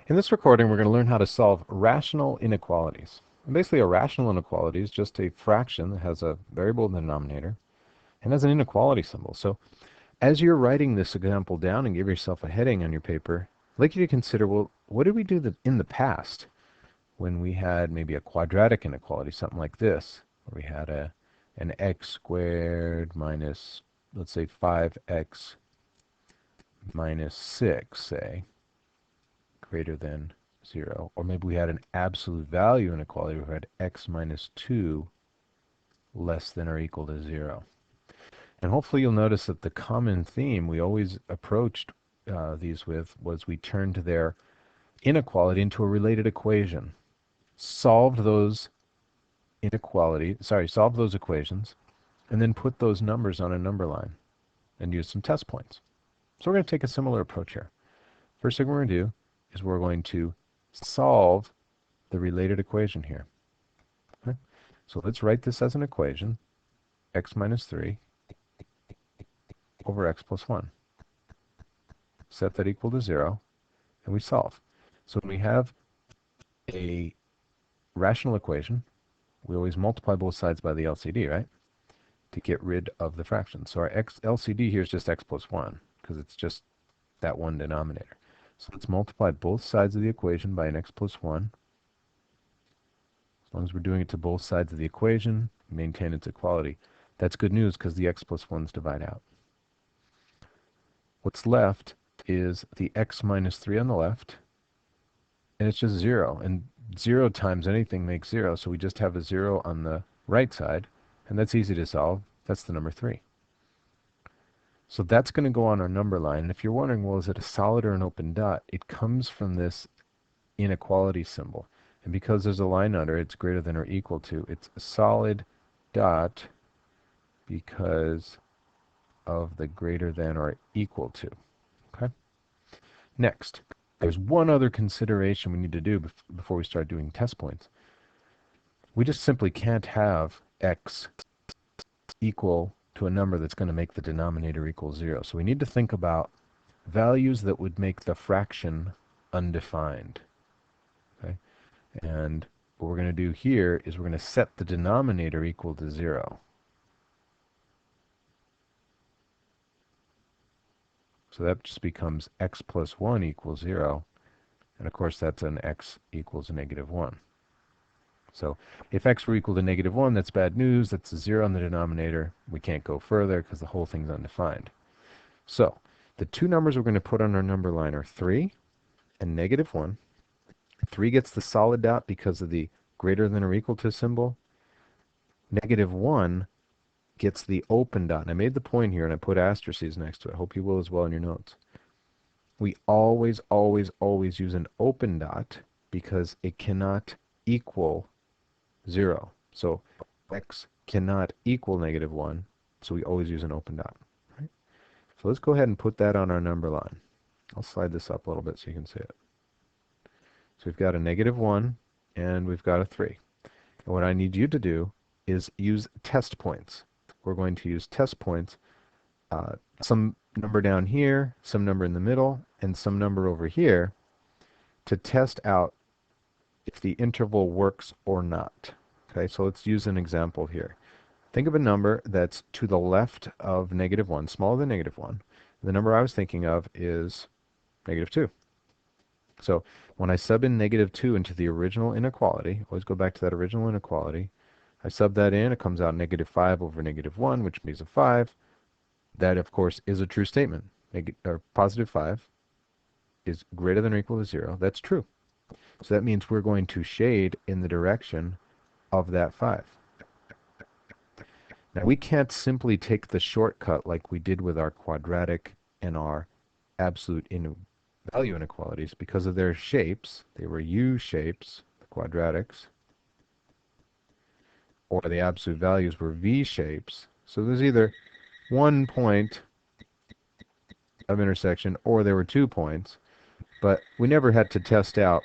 In this recording, we're going to learn how to solve rational inequalities. And basically, a rational inequality is just a fraction that has a variable in the denominator and has an inequality symbol. So as you're writing this example down and give yourself a heading on your paper, I'd like you to consider, well, what did we do in the past when we had maybe a quadratic inequality, something like this, where we had an x squared minus, let's say, 5x minus 6, say, greater than 0. Or maybe we had an absolute value inequality where we had x minus 2 less than or equal to 0. And hopefully you'll notice that the common theme we always approached these with was we turned their inequality into a related equation, solved those solved those equations, and then put those numbers on a number line and use some test points. So we're going to take a similar approach here. First thing we're going to do is we're going to solve the related equation here. Okay? So let's write this as an equation, x minus 3 over x plus 1. Set that equal to 0, and we solve. So when we have a rational equation, we always multiply both sides by the LCD, right? To get rid of the fraction. So our LCD here is just x plus 1, because it's just that one denominator. So let's multiply both sides of the equation by an x plus 1. As long as we're doing it to both sides of the equation, maintain its equality. That's good news because the x plus 1's divide out. What's left is the x minus 3 on the left, and it's just 0. And 0 times anything makes 0, so we just have a 0 on the right side, and that's easy to solve. That's the number 3. So that's going to go on our number line. And if you're wondering, well, is it a solid or an open dot? It comes from this inequality symbol. And because there's a line under it, it's greater than or equal to. It's a solid dot because of the greater than or equal to. Okay? Next, there's one other consideration we need to do before we start doing test points. We just simply can't have x equal to a number that's going to make the denominator equal 0. So we need to think about values that would make the fraction undefined. Okay? And what we're going to do here is we're going to set the denominator equal to 0. So that just becomes x plus 1 equals 0. And of course, that's an x equals negative 1. So if x were equal to negative 1, that's bad news. That's a 0 in the denominator. We can't go further because the whole thing's undefined. So the two numbers we're going to put on our number line are 3 and negative 1. 3 gets the solid dot because of the greater than or equal to symbol. Negative 1 gets the open dot. And I made the point here, and I put asterisks next to it. I hope you will as well in your notes. We always, always, always use an open dot because it cannot equal 0. So x cannot equal negative 1, so we always use an open dot. Right? So let's go ahead and put that on our number line. I'll slide this up a little bit so you can see it. So we've got a negative 1, and we've got a 3. And what I need you to do is use test points. We're going to use test points, some number down here, some number in the middle, and some number over here to test out if the interval works or not. Okay, so let's use an example here. Think of a number that's to the left of negative 1, smaller than negative 1. The number I was thinking of is negative 2. So when I sub in negative 2 into the original inequality, always go back to that original inequality, I sub that in, it comes out negative 5 over negative 1, which means a 5. That, of course, is a true statement. Positive 5 is greater than or equal to 0. That's true. So that means we're going to shade in the direction of that 5. Now we can't simply take the shortcut like we did with our quadratic and our absolute value inequalities because of their shapes. They were U shapes, the quadratics, or the absolute values were V shapes. So there's either one point of intersection or there were 2 points, but we never had to test out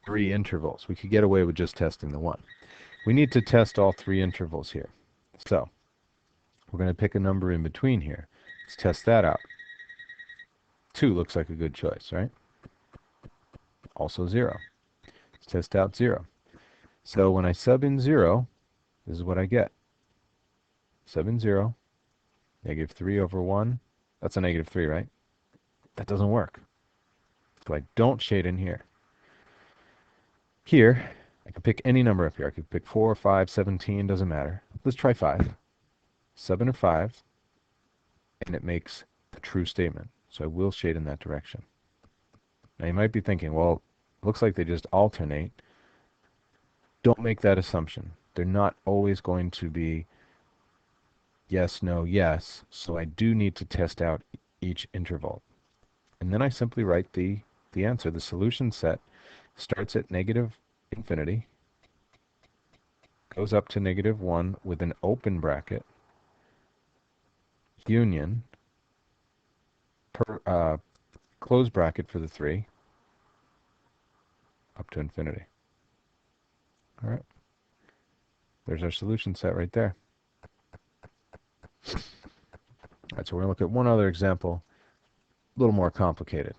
3 intervals. We could get away with just testing the one. We need to test all 3 intervals here. So we're going to pick a number in between here. Let's test that out. 2 looks like a good choice, right? also 0. Let's test out 0. So when I sub in 0, this is what I get. Sub in 0, negative 3 over 1. That's a negative 3, right? That doesn't work. So I don't shade in here. Here, I can pick any number up here. I could pick 4, 5, 17, doesn't matter. Let's try 5. Sub in a 5, and it makes a true statement. So I will shade in that direction. Now you might be thinking, well, it looks like they just alternate. Don't make that assumption. They're not always going to be yes, no, yes. So I do need to test out each interval. And then I simply write the answer. The solution set starts at negative infinity, goes up to negative 1 with an open bracket, union, close bracket for the 3, up to infinity. All right. There's our solution set right there. All right, so we're going to look at one other example, a little more complicated.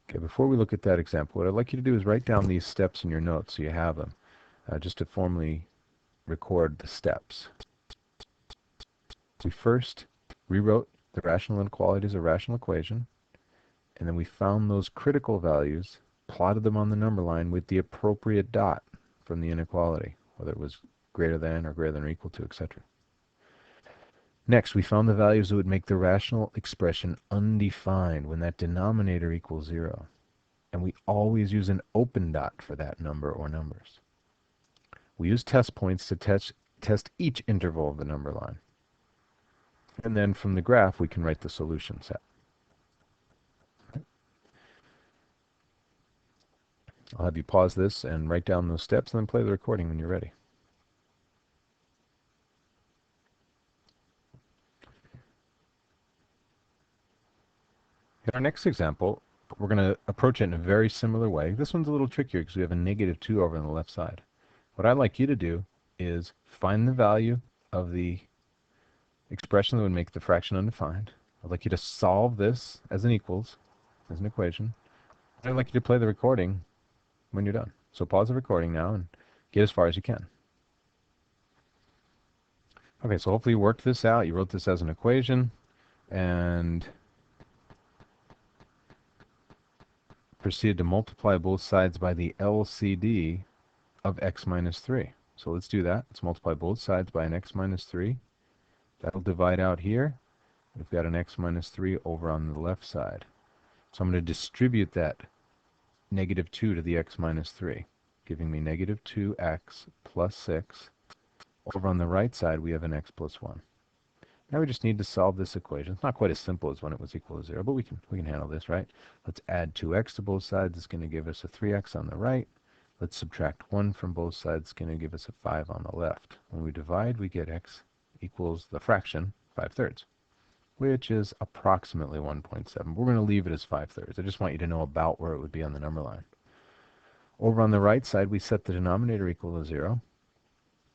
Okay, before we look at that example, what I'd like you to do is write down these steps in your notes so you have them, just to formally record the steps. We first rewrote the rational inequality as a rational equation, and then we found those critical values, plotted them on the number line with the appropriate dot from the inequality, whether it was greater than or equal to, etc. Next, we found the values that would make the rational expression undefined when that denominator equals 0. And we always use an open dot for that number or numbers. We use test points to test each interval of the number line. And then from the graph, we can write the solution set. I'll have you pause this and write down those steps and then play the recording when you're ready. In our next example, we're going to approach it in a very similar way. This one's a little trickier because we have a negative 2 over on the left side. What I'd like you to do is find the value of the expression that would make the fraction undefined. I'd like you to solve this as an equals, as an equation. I'd like you to play the recording when you're done. So pause the recording now and get as far as you can. Okay, so hopefully you worked this out. You wrote this as an equation and proceeded to multiply both sides by the LCD of x minus 3. So let's do that. Let's multiply both sides by an x minus 3. That'll divide out here. We've got an x minus 3 over on the left side. So I'm going to distribute that negative 2 to the x minus 3, giving me negative 2x plus 6. Over on the right side, we have an x plus 1. Now we just need to solve this equation. It's not quite as simple as when it was equal to 0, but we can handle this, right? Let's add 2x to both sides. It's going to give us a 3x on the right. Let's subtract 1 from both sides. It's going to give us a 5 on the left. When we divide, we get x equals the fraction 5/3, which is approximately 1.7. We're going to leave it as 5/3. I just want you to know about where it would be on the number line. Over on the right side, we set the denominator equal to 0.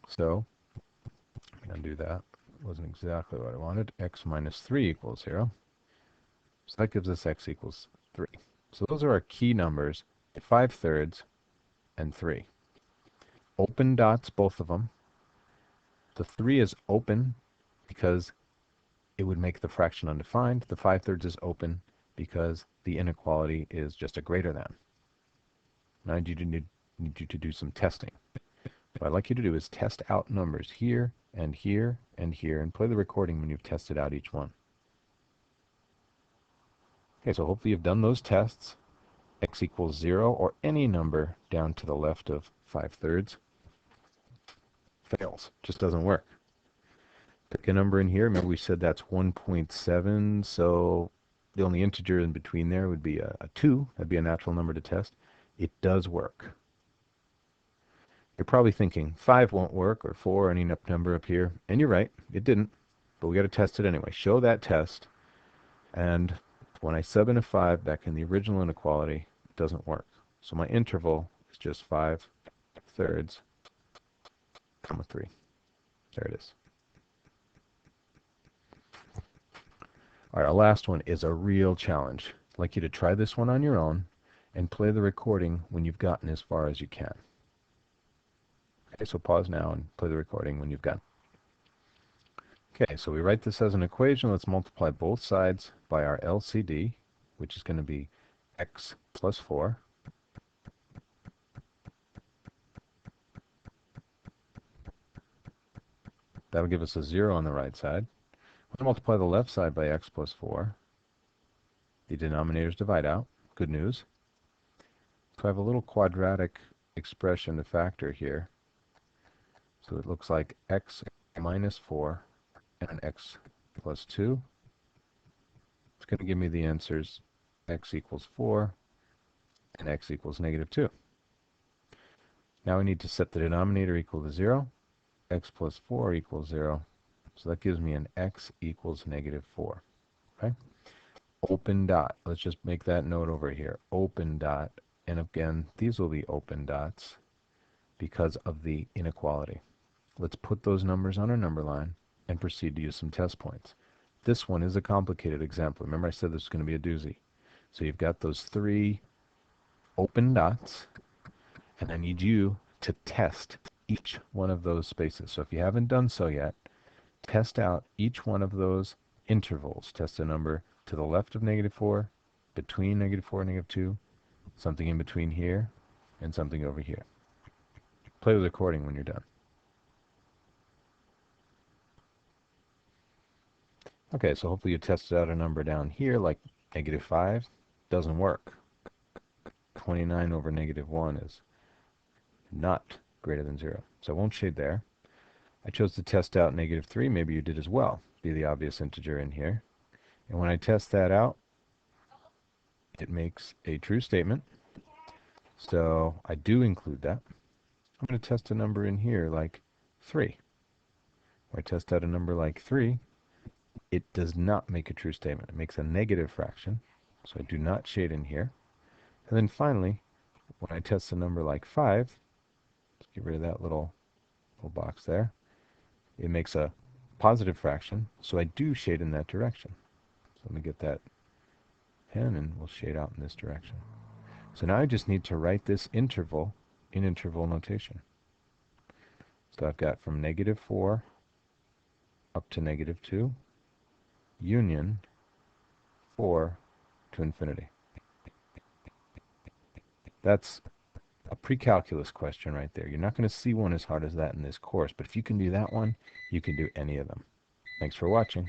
So I'm going to do that. Wasn't exactly what I wanted. X minus 3 equals 0. So that gives us x equals 3. So those are our key numbers, 5/3 and 3. Open dots, both of them. The 3 is open because it would make the fraction undefined. The 5/3 is open because the inequality is just a greater than. Now I need you to do some testing. What I'd like you to do is test out numbers here and here and here and play the recording when you've tested out each one. Okay, so hopefully you've done those tests. X equals 0 or any number down to the left of 5/3 fails, just doesn't work. Pick a number in here. Remember we said that's 1.7, so the only integer in between there would be a 2. That'd be a natural number to test. It does work. You're probably thinking 5 won't work, or 4, any number up here. And you're right, it didn't. But we got to test it anyway. Show that test. And when I sub in a 5 back in the original inequality, it doesn't work. So my interval is just 5/3, comma 3. There it is. All right, our last one is a real challenge. I'd like you to try this one on your own and play the recording when you've gotten as far as you can. Okay, so pause now and play the recording when you've gotten. Okay, so we write this as an equation. Let's multiply both sides by our LCD, which is going to be x plus 4. That'll give us a 0 on the right side. We'll multiply the left side by x plus 4. The denominators divide out. Good news. So I have a little quadratic expression to factor here. So it looks like x minus 4 and x plus 2. It's going to give me the answers x equals 4 and x equals negative 2. Now we need to set the denominator equal to 0. X plus 4 equals 0. So that gives me an x equals negative 4. Okay? Open dot. Let's just make that note over here. Open dot. And again, these will be open dots because of the inequality. Let's put those numbers on our number line and proceed to use some test points. This one is a complicated example. Remember I said this was going to be a doozy. So you've got those 3 open dots, and I need you to test each one of those spaces. So if you haven't done so yet, test out each one of those intervals. Test a number to the left of negative 4, between negative 4 and negative 2, something in between here, and something over here. Play the recording when you're done. Okay, so hopefully you tested out a number down here like negative 5. Doesn't work. 29 over negative 1 is not greater than 0. So I won't shade there. I chose to test out negative 3. Maybe you did as well. Be the obvious integer in here. And when I test that out, it makes a true statement. So I do include that. I'm going to test a number in here like 3. Or I test out a number like 3. It does not make a true statement. It makes a negative fraction. So I do not shade in here. And then finally, when I test a number like 5, let's get rid of that little box there. It makes a positive fraction, so I do shade in that direction. So let me get that pen and we'll shade out in this direction. So now I just need to write this interval in interval notation. So I've got from negative 4 up to negative 2, union 4 to infinity. That's a pre-calculus question right there. You're not going to see one as hard as that in this course, but if you can do that one, you can do any of them. Thanks for watching.